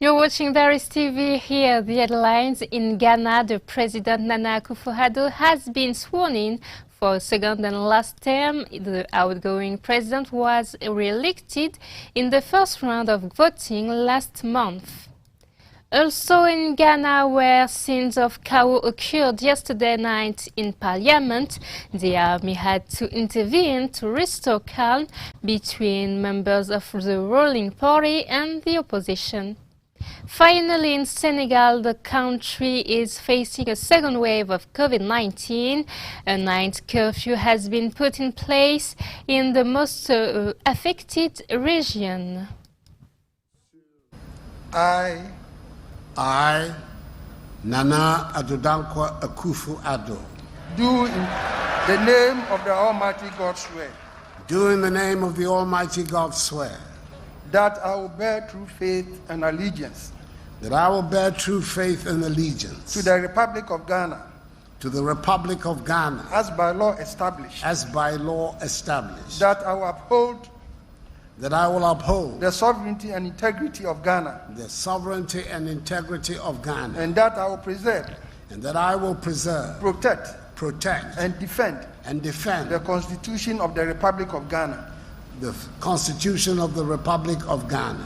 You're watching Paris TV. Here are the headlines. In Ghana, the President Nana Akufo-Addo has been sworn in for a second and last term. The outgoing president was re-elected in the first round of voting last month. Also in Ghana, where scenes of chaos occurred yesterday night in Parliament, the army had to intervene to restore calm between members of the ruling party and the opposition. Finally, in Senegal, the country is facing a second wave of COVID-19. A night curfew has been put in place in the most affected region. I, Nana Addo Akufo-Addo, do in the name of the Almighty God swear. Do in the name of the Almighty God swear. That I will bear true faith and allegiance. That I will bear true faith and allegiance. To the Republic of Ghana. To the Republic of Ghana. As by law established. As by law established. That I will uphold. That I will uphold. The sovereignty and integrity of Ghana. The sovereignty and integrity of Ghana. And that I will preserve. And that I will preserve. Protect. And defend. The Constitution of the Republic of Ghana. The Constitution of the Republic of Ghana.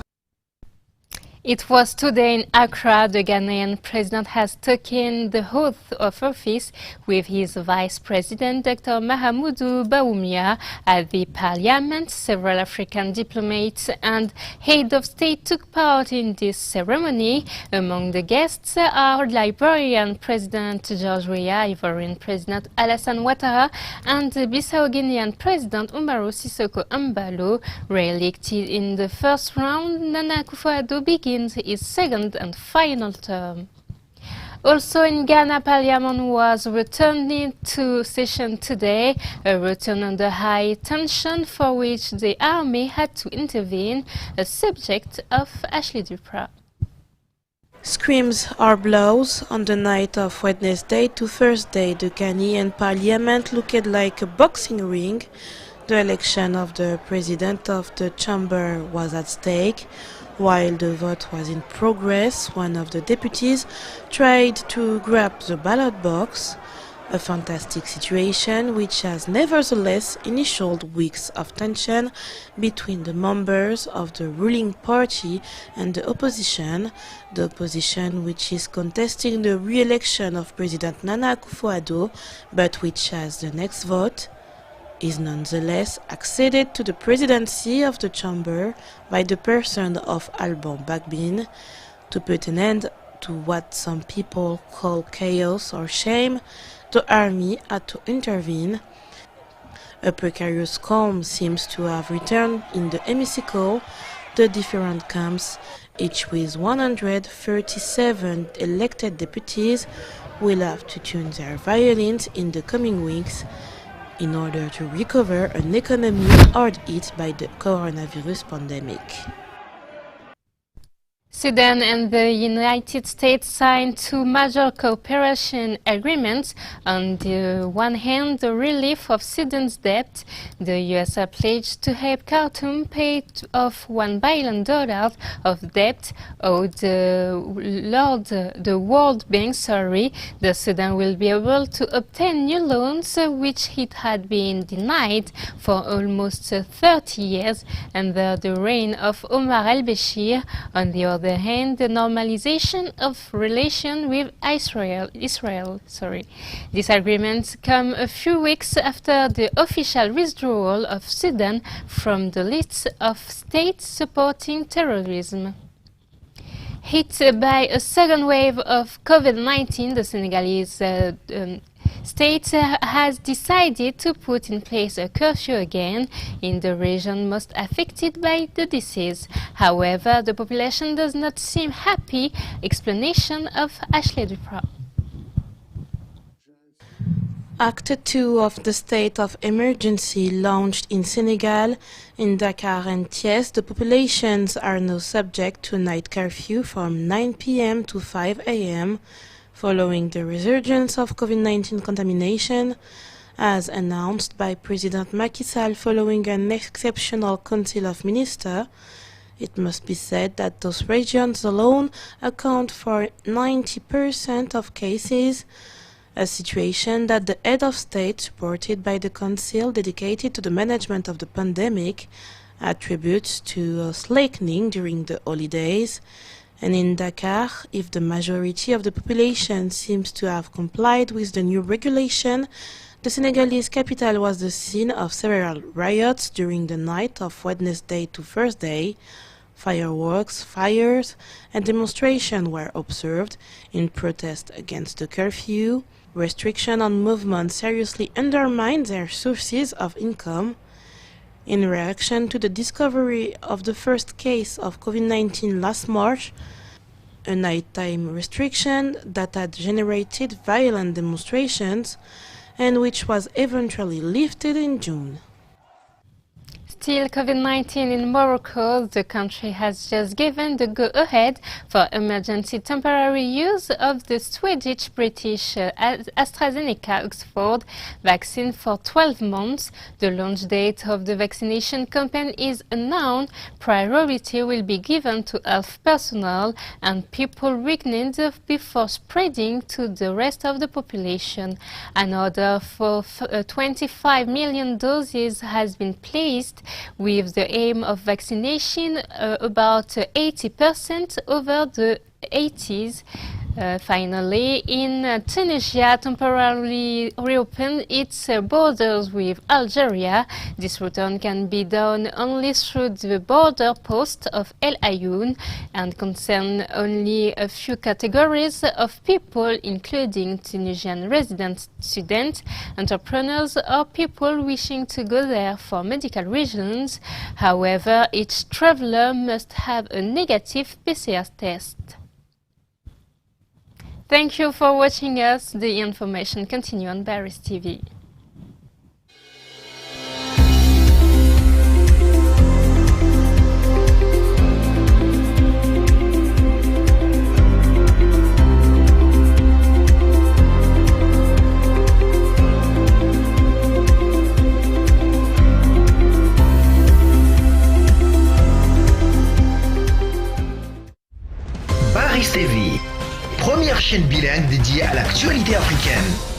It was today in Accra the Ghanaian president has taken the oath of office with his vice president Dr. Mahamudu Bawumia at the parliament. Several African diplomats and head of state took part in this ceremony. Among the guests are Liberian President George Weah, Ivorian President Alassane Ouattara, and Bissau-Guinean President Umaru Sissoko Embalo. Re-elected in the first round, Nana Akufo-Addo begins his second and final term. Also in Ghana, Parliament was returning to session today, a return under high tension for which the army had to intervene, a subject of Ashley Duprat. Screams are blows. On the night of Wednesday to Thursday, the Ghanaian Parliament looked like a boxing ring. The election of the president of the chamber was at stake. While the vote was in progress, one of the deputies tried to grab the ballot box, a fantastic situation which has nevertheless initialed weeks of tension between the members of the ruling party and the opposition which is contesting the re-election of President Nana Akufo-Addo, but which has the next vote is nonetheless acceded to the presidency of the chamber by the person of Alban Bagbin. To put an end to what some people call chaos or shame, the army had to intervene. A precarious calm seems to have returned in the hemicycle. The different camps, each with 137 elected deputies, will have to tune their violins in the coming weeks in order to recover an economy hard hit by the coronavirus pandemic. Sudan and the United States signed two major cooperation agreements. On the one hand, the relief of Sudan's debt. The U.S. pledged to help Khartoum pay off $1 billion of debt owed the World Bank. The Sudan will be able to obtain new loans, which it had been denied for almost 30 years under the reign of Omar al-Bashir. On the other hand, the normalization of relations with Israel. These agreements come a few weeks after the official withdrawal of Sudan from the list of states supporting terrorism. Hit by a second wave of COVID-19, the Senegalese state has decided to put in place a curfew again in the region most affected by the disease. However, the population does not seem happy. Explanation of Ashley Duprat. Act 2 of the state of emergency launched in Senegal. In Dakar and Thiès, the populations are now subject to a night curfew from 9 p.m. to 5 a.m. following the resurgence of COVID-19 contamination, as announced by President Macky Sall following an exceptional Council of Ministers. It must be said that those regions alone account for 90% of cases, a situation that the head of state, supported by the council dedicated to the management of the pandemic, attributes to a slackening during the holidays. And in Dakar, if the majority of the population seems to have complied with the new regulation, the Senegalese capital was the scene of several riots during the night of Wednesday to Thursday. Fireworks, fires, and demonstrations were observed in protest against the curfew. Restriction on movement seriously undermined their sources of income. In reaction to the discovery of the first case of COVID-19 last March, a nighttime restriction that had generated violent demonstrations and which was eventually lifted in June. Still COVID-19 in Morocco, the country has just given the go-ahead for emergency temporary use of the Swedish-British AstraZeneca-Oxford vaccine for 12 months. The launch date of the vaccination campaign is unknown. Priority will be given to health personnel and people weakened before spreading to the rest of the population. An order for 25 million doses has been placed, with the aim of vaccination about 80% over the 80s. Finally, in Tunisia temporarily reopened its borders with Algeria. This return can be done only through the border post of El Ayoun and concern only a few categories of people, including Tunisian residents, students, entrepreneurs, or people wishing to go there for medical reasons. However, each traveler must have a negative PCR test. Thank you for watching us. The information continues on Paris TV. Paris TV, première chaîne bilingue dédiée à l'actualité africaine.